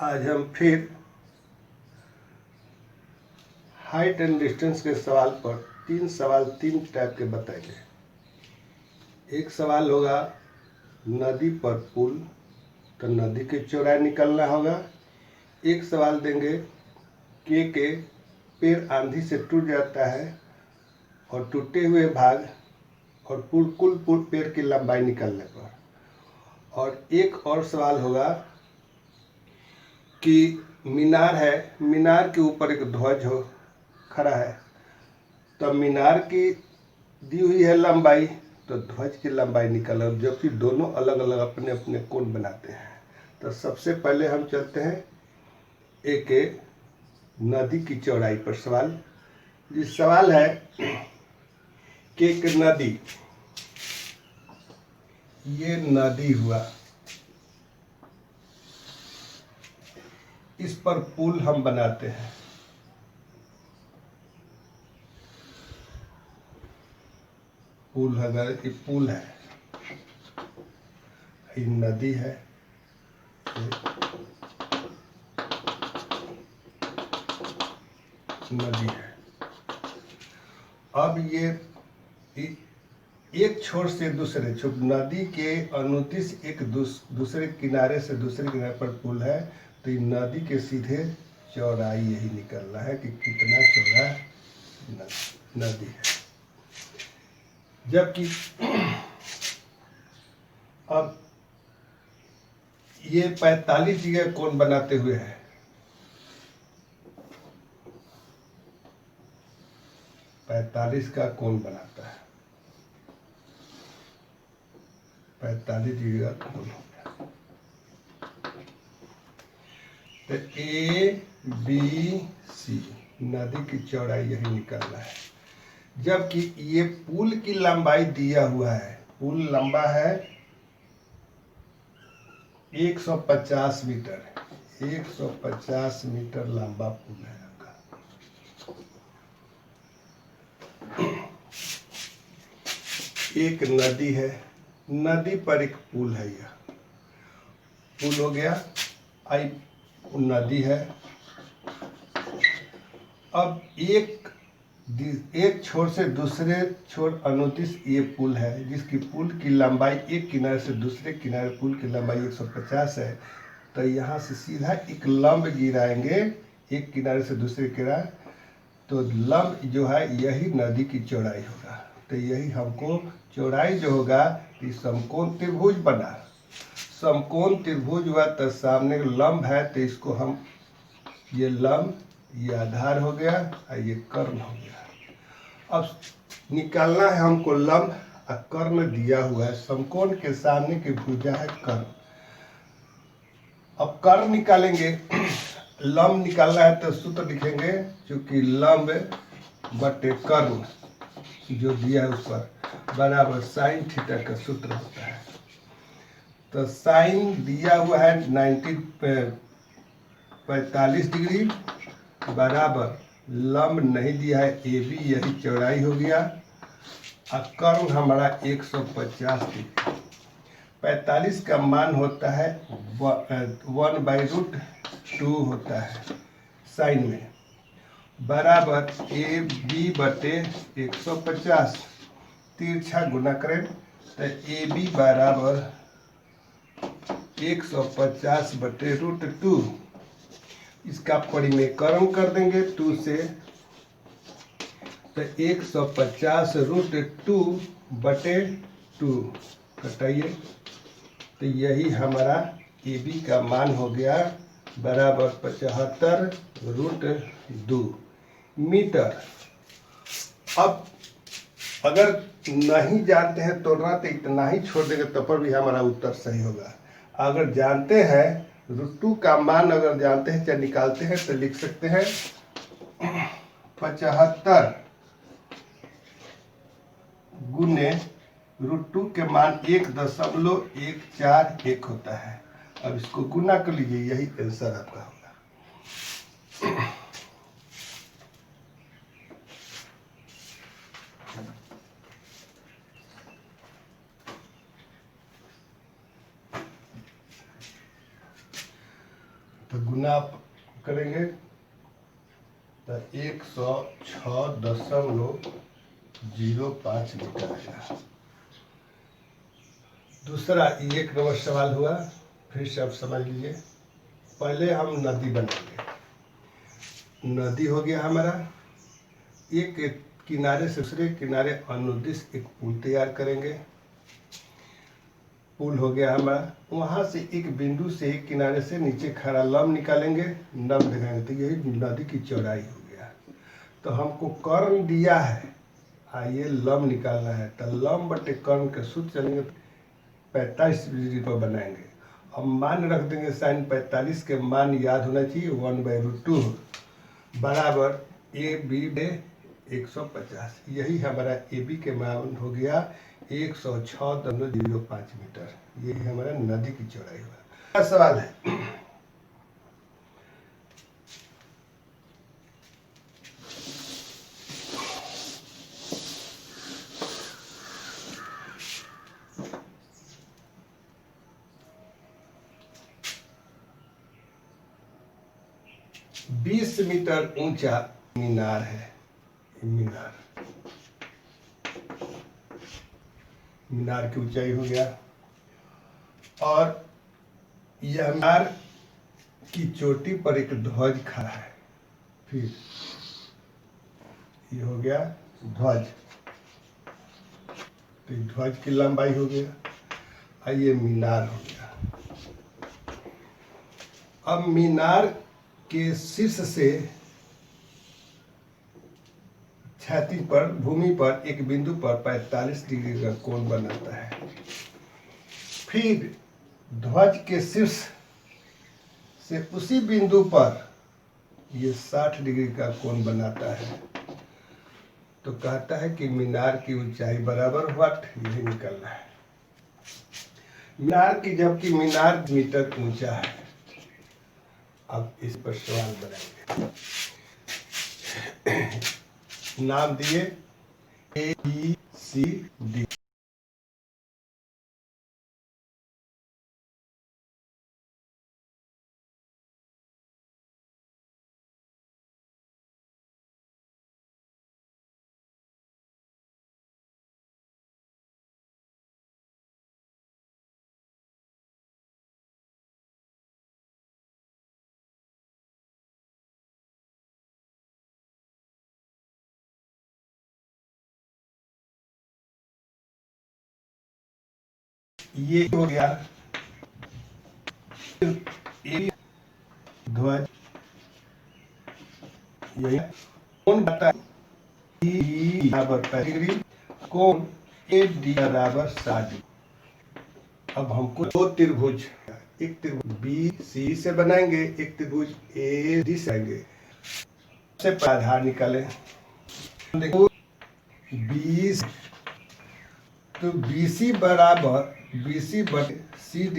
आज हम फिर हाइट एंड डिस्टेंस के सवाल पर तीन सवाल तीन टाइप के बताएंगे। एक सवाल होगा नदी पर पुल, तो नदी की चौड़ाई निकालना होगा। एक सवाल देंगे के पेड़ आंधी से टूट जाता है और टूटे हुए भाग और कुल पेड़ की लंबाई निकालने पर। और एक और सवाल होगा कि मीनार है, मीनार के ऊपर एक ध्वज हो खड़ा है, तो मीनार की दी हुई है लंबाई, तो ध्वज की लंबाई निकालो, जबकि दोनों अलग अलग अपने अपने कोण बनाते हैं। तो सबसे पहले हम चलते हैं एक नदी की चौड़ाई पर सवाल। जिस सवाल है कि एक नदी, ये नदी हुआ, इस पर पुल हम बनाते हैं। पुल अगर ये पुल है, ये नदी है, नदी है। अब ये एक छोर से दूसरे छोर, नदी के अनुदिश एक दूसरे किनारे से दूसरे किनारे पर पुल है, तो ये नदी के सीधे चौड़ाई यही निकलना है कि कितना चौड़ा नदी है। जबकि अब ये 45 डिग्री कोण बनाते हुए है, 45 का कोण बनाता है, 45 डिग्री का कोण हो गया। तो ए बी सी नदी की चौड़ाई यही निकलना है। जबकि ये पुल की लंबाई दिया हुआ है, पुल लंबा है 150 मीटर, 150 मीटर लंबा पुल है आपका। एक नदी है, नदी पर एक पुल है, यह पुल हो गया, आई नदी है। अब एक छोर से दूसरे छोर अनुदिश ये पुल है, जिसकी पुल की लंबाई एक किनारे से दूसरे किनारे पुल की लंबाई 150 है। तो यहाँ से सीधा एक लंब गिराएंगे एक किनारे से दूसरे किनारे, तो लंब जो है यही नदी की चौड़ाई होगा। तो यही हमको चौड़ाई जो होगा, ये समकोण त्रिभुज बना, समकोण त्रिभुज हुआ, तो सामने लंब है, तो इसको हम ये लंब, ये आधार हो गया और ये कर्ण हो गया। अब निकालना है हमको लंब और कर्ण दिया हुआ है, समकोण के सामने की भुजा है कर्ण। अब कर्ण निकालेंगे, लंब निकालना है तो सूत्र लिखेंगे, चूंकि लंब बटे कर्ण जो दिया है उस पर बराबर साइन थीटा का सूत्र होता है। तो साइन दिया हुआ है 45 डिग्री बराबर लंब नहीं दिया है ए बी, यही चौड़ाई हो गया, और कर्ण हमारा 150 डिग्री। 45 का मान होता है 1/√2 होता है साइन में, बराबर ए बी बटे 150, तिरछा गुना करें तो ए बी बराबर 150 बटे √2। इसका परिमेयकरण कर देंगे 2 से, तो 150 √2 बटे 2 घटाइए, तो यही हमारा ए बी का मान हो गया बराबर 75√2 मीटर। अब अगर नहीं जानते हैं तोड़ना, तो इतना ही छोड़ देंगे, तब पर भी हमारा उत्तर सही होगा। अगर जानते हैं √2 का मान, अगर जानते हैं चाहे निकालते हैं, तो लिख सकते हैं 75 गुने √2 के मान 1.141 होता है। अब इसको गुना कर लीजिए, यही आंसर आपका होगा। तो गुना आप करेंगे तो 106.05 मीटर आएगा। दूसरा ये एक नंबर सवाल हुआ, फिर से आप समझ लीजिए। पहले हम नदी बनाएंगे। नदी हो गया हमारा, एक किनारे से दूसरे किनारे अनुदिश एक पुल तैयार करेंगे। पुल हो गया हमारा, वहाँ से एक बिंदु से एक किनारे से नीचे खड़ा लंब निकालेंगे, लंब दिखाएंगे, तो यही नदी की चौड़ाई हो गया। तो हमको कर्ण दिया है, आइए लंब निकालना है, तो लंब बटे कर्ण के सूत्र चलेंगे, 45 डिग्री पर बनाएंगे। अब मान रख देंगे साइन 45 के मान याद होना चाहिए, 1/√2 बराबर AB/150। यही हमारा AB के मान हो गया 106.05 मीटर। यही हमारा नदी की चौड़ाई हुआ। क्या सवाल है? बीस मीटर ऊंचा मीनार है। मीनार की ऊंचाई हो गया, और यह मीनार की चोटी पर एक ध्वज खड़ा है। फिर ये हो गया ध्वज, तो ध्वज की लंबाई हो गया, और ये मीनार हो गया। अब मीनार के शीर्ष से क्षैतिज पर भूमि पर एक बिंदु पर 45 डिग्री का कोण बनाता है। फिर ध्वज के शीर्ष से उसी बिंदु पर ये 60 डिग्री का कोण बनाता है। तो कहता है कि मीनार की ऊंचाई बराबर व्हाट, यही निकलना है। मीनार की, जबकि मीनार मीटर ऊंचा है। अब इस पर सवाल बनाएंगे। नाम दिए ABCD। ये हो गया ध्वज, यही कौन बताए बराबर 35 डिग्री, कोण AD बराबर 60 डिग्री। अब हमको दो त्रिभुज, एक त्रिभुज BC से बनाएंगे, एक त्रिभुज AD से बनाएंगे। से आधार निकालें, देखो 20, तो BC बराबर BC बटे CD,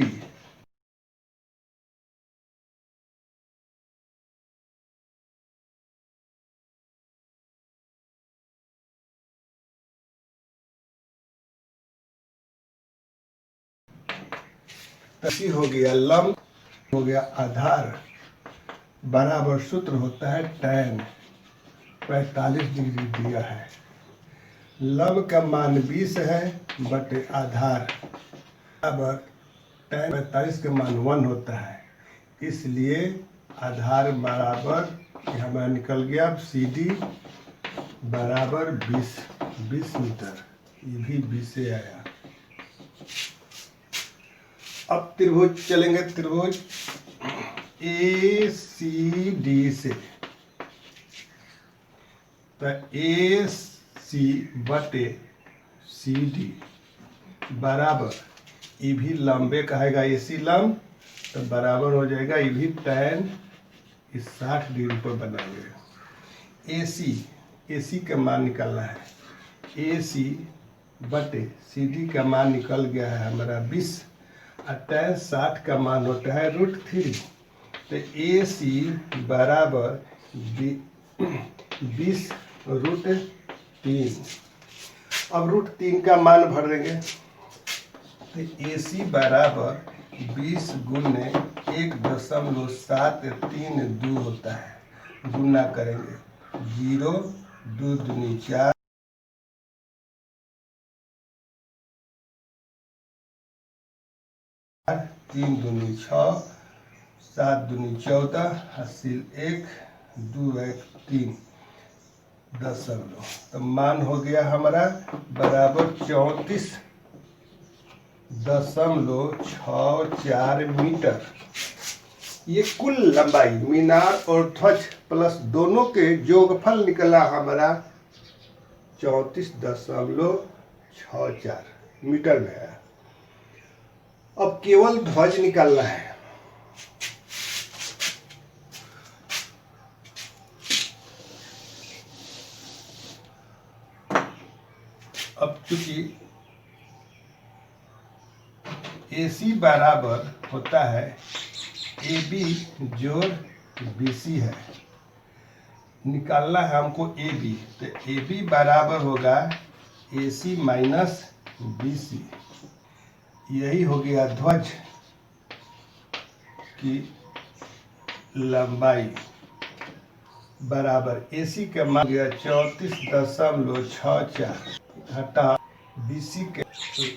BC हो गया लंब, हो गया आधार, बराबर सूत्र होता है tan 45 डिग्री दिया है। लंब का मान 20 है बटे आधार बराबर tan 45 का मान 1 होता है, इसलिए आधार बराबर हमारा निकल गया CD बराबर 20 मीटर। ये भी 20 से आया। अब त्रिभुज चलेंगे, त्रिभुज ACD से, तो AC बटे CD बराबर, ये भी लंबे कहेगा AC लंब, तो बराबर हो जाएगा ये भी tan 60 डिग्री पर बनाएंगे। AC का मान निकालना है, AC बटे CD का मान निकल गया है हमारा 20, और tan 60 का मान होता है √3, तो AC बराबर 20 √3। अब √3 का मान भर देंगे, तो AC बराबर 20 गुने 1.732 होता है, गुना करेंगे 0 2 दूनी 4 3 दूनी 6 7 दूनी 14 हासिल 1 2 1 3 दशमलव, तो मान हो गया हमारा बराबर 34.64 मीटर। ये कुल लंबाई मीनार और ध्वज प्लस दोनों के योगफल निकला हमारा 34.64 मीटर में है। अब केवल ध्वज निकालना है। अब चूंकि AC बराबर होता है AB जोड़ BC है, निकालना है हमको AB, तो AB बराबर होगा AC माइनस BC। यही हो गया ध्वज की लंबाई बराबर AC का मान गया 34.64 घटा BC के,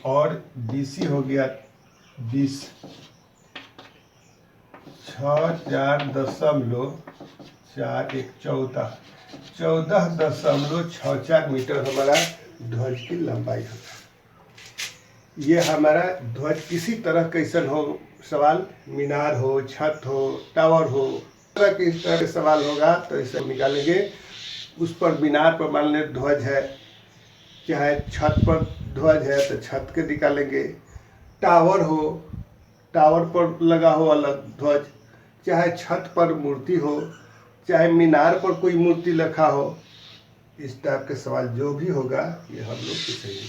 और BC हो गया 20 14.64 मीटर हमारा ध्वज की लंबाई है। ये हमारा ध्वज किसी तरह कैसन हो सवाल, मीनार हो, छत हो, टावर हो, इस तरह के सवाल होगा तो इसे निकालेंगे। उस पर मीनार पर मान ले ध्वज है, चाहे छत पर ध्वज है तो छत के निकालेंगे। टावर हो, टावर पर लगा हो अलग ध्वज, चाहे छत पर मूर्ति हो, चाहे मीनार पर कोई मूर्ति रखा हो, इस टाइप के सवाल जो भी होगा ये हम लोग पूछेंगे।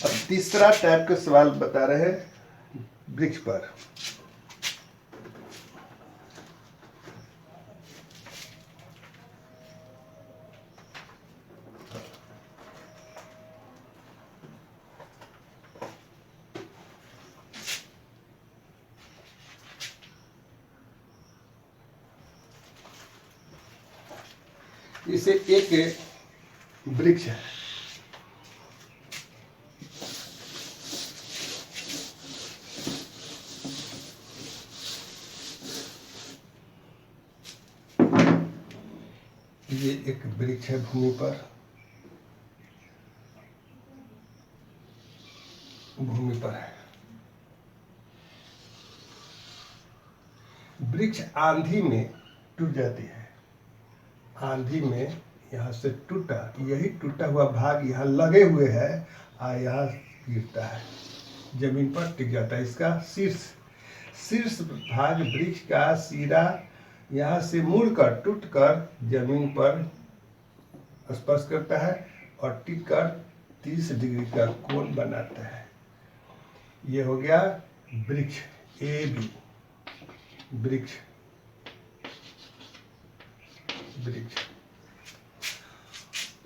अब तीसरा टाइप का सवाल बता रहे हैं वृक्ष पर। इसे एक वृक्ष है, ये एक वृक्ष है भूमि पर, है। वृक्ष आंधी में टूट जाती है, आंधी में यहाँ से टूटा, यही टूटा हुआ भाग यहाँ लगे हुए है और यहाँ गिरता है, जमीन पर टिक जाता है। इसका शीर्ष भाग वृक्ष का सिरा यहाँ से मुड़कर टूटकर जमीन पर स्पर्श करता है और टिक कर 30 डिग्री का कोण बनाता है। ये हो गया वृक्ष AB, वृक्ष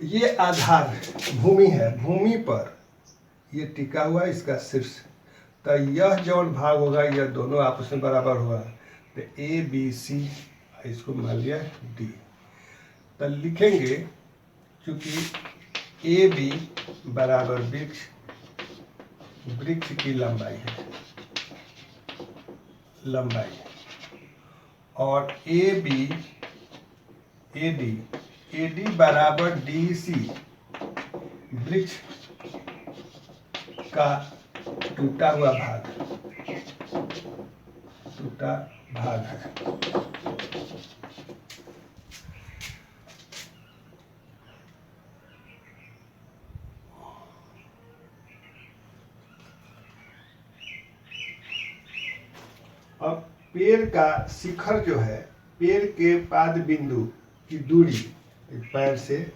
ये आधार भूमि है, भूमि पर ये टिका हुआ इसका शीर्ष, तो यह जौन भाग होगा यह दोनों आपस में बराबर होगा, तो ABC इसको मान लिया D। तो लिखेंगे चूंकि AB बराबर वृक्ष की लंबाई है, और AD बराबर DC वृक्ष का टूटा हुआ भाग है। अब पेड़ का शिखर जो है, पेड़ के पाद बिंदु की दूरी पैर से,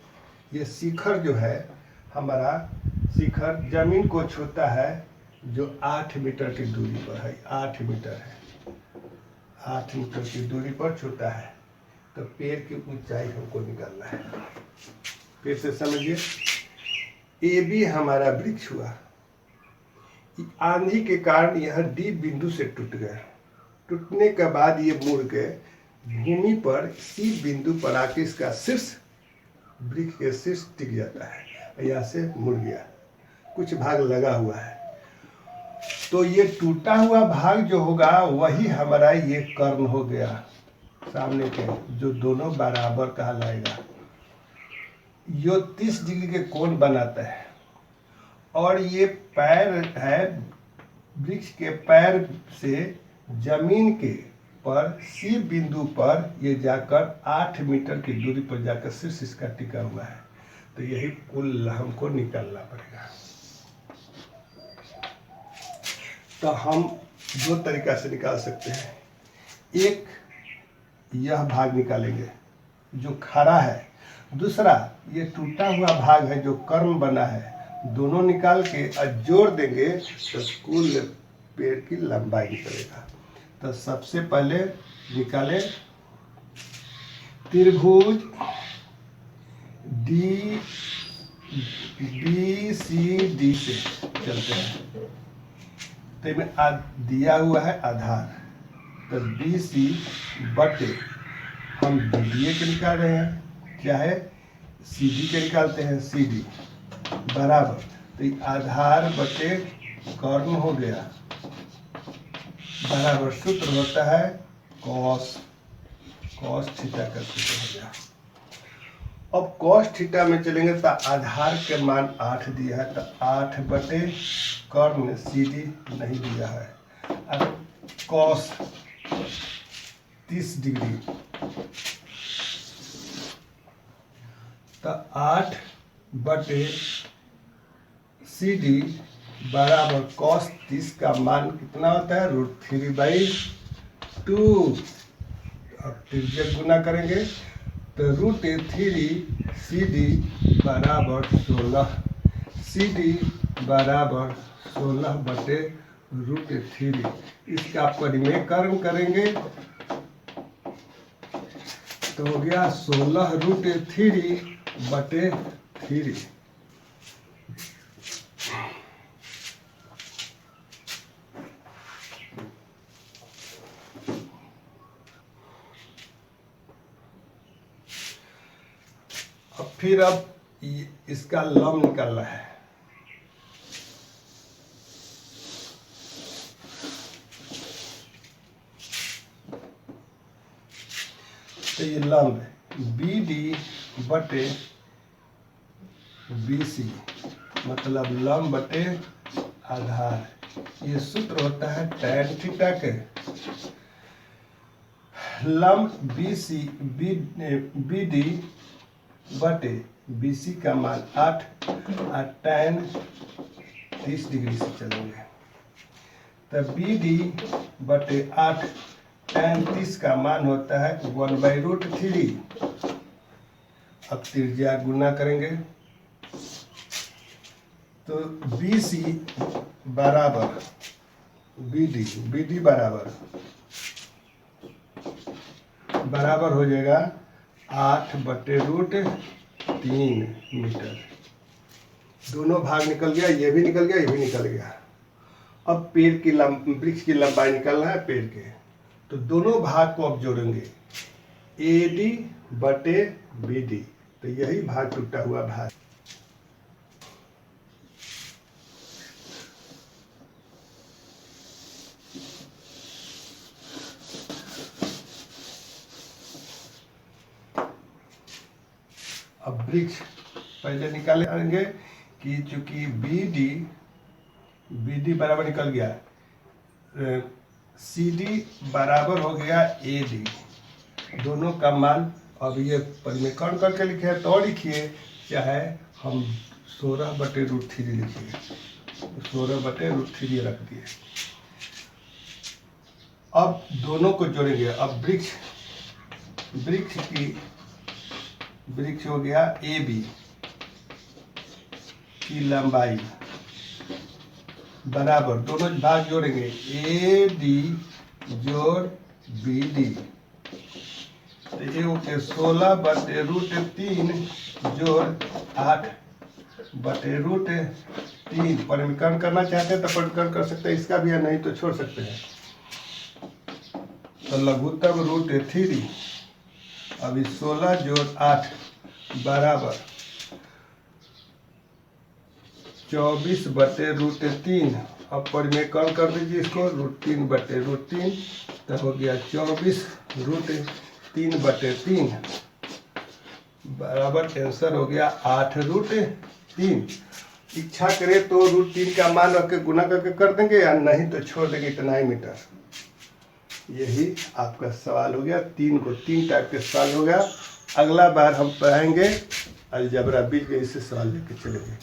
ये शिखर जो है हमारा शिखर जमीन को छूता है जो 8 मीटर की दूरी पर है, 8 मीटर है, 8 मीटर की दूरी पर छूता है। तो पेड़ की ऊंचाई हमको निकालना है। फिर से समझिए, AB हमारा वृक्ष हुआ, आंधी के कारण यह D बिंदु से टूट गया, टूटने के बाद ये मुड़ के भूमि पर सी बिंदु पर आके इसका शीर्ष वृक्ष के शीर्ष टिक जाता है। यहाँ से मुड़ गया, कुछ भाग लगा हुआ है। तो ये टूटा हुआ भाग जो होगा वही हमारा ये कर्ण हो गया सामने के, जो दोनों बराबर कहलाएगा। यो 30 डिग्री के कोण बनाता है। और ये पैर है, वृक्ष के पैर से जमीन के पर सी बिंदु पर ये जाकर 8 मीटर की दूरी पर जाकर शीर्ष इसका टिका हुआ है। तो यही पुल हमको निकालना पड़ेगा। तो हम दो तरीका से निकाल सकते हैं। एक यह भाग निकालेंगे जो खड़ा है, दूसरा ये टूटा हुआ भाग है जो कर्म बना है, दोनों निकाल के जोड़ देंगे तो कुल पेड़ की लंबाई निकलेगा। तो सबसे पहले निकाले त्रिभुज BCD से चलते हैं। तो इसमें दिया हुआ है आधार, तो BC बटे हम DDA के निकाल रहे हैं, क्या है CD के निकालते हैं, CD बराबर, तो आधार बटे कर्ण हो गया बराबर, सूत्र होता है कॉस थीटा का सूत्र हो गया। अब कॉस थीटा में चलेंगे तो आधार के मान 8 दिया है, तो 8 बटे कर्ण CD नहीं दिया है। अब कॉस 30 डिग्री, तो 8 बटे CD बराबर कॉस 30 का मान कितना होता है, √3/2। अब त्रिज्या गुना करेंगे तो √3CD बराबर 16, CD बराबर 16 बटे √3। इसका परिमेयकरण करेंगे तो हो गया 16 √3 बटे 3। फिर अब इसका लंब निकालना है। तो ये लंब BD बटे BC मतलब लंब बटे आधार। ये सूत्र होता है tan थीटा के। लंब BD बटे BC का मान 8 और tan 30 डिग्री से चलेंगे, तो BD बटे 8 tan 30 का मान होता है 1/√3। अब त्रिज्या गुना करेंगे तो BC बराबर BD बराबर हो जाएगा 8 बटे √3 मीटर। दोनों भाग निकल गया, ये भी निकल गया, ये भी निकल गया। अब पेड़ की वृक्ष की लंबाई निकालना है पेड़ के, तो दोनों भाग को अब जोड़ेंगे AD बटे BD, तो यही भाग टूटा हुआ भाग। अब वृक्ष पहले निकालेंगे कि चूंकि BD बराबर निकल गया, CD बराबर हो गया AD, दोनों का मान अब ये परिमेयकरण करके लिखे हैं तो लिखिए, चाहे हम 16 बटे √3 लिखिए, 16 बटे √3 रख दिए। अब दोनों को जोड़ेंगे। अब वृक्ष हो गया AB की लंबाई बराबर, दोनों भाग जोड़ेंगे AD जोड़ BD, तो ये हो गया 16 बटे √3 जोड़ 8 बटे √3। परिमेयकरण करना चाहते हैं तो परिमेयकरण कर सकते हैं, इसका भी है, नहीं तो छोड़ सकते हैं। तो लघुत्तम √3। अभी 16 जोड़ 8 बराबर 24/√3। अब परिमेयकरण कर दीजिए इसको, √3/√3 तो हो गया 24√3/3 बराबर आंसर हो गया 8√3। इच्छा करे तो √3 का मान रख के गुना करके कर देंगे, या नहीं तो छोड़ देंगे इतना ही मीटर। यही आपका सवाल हो गया। 3 को 3 टाइप के सवाल हो गया। अगला बार हम पढ़ाएंगे अलजेब्रा बीजगणित से सवाल लेके चलेंगे।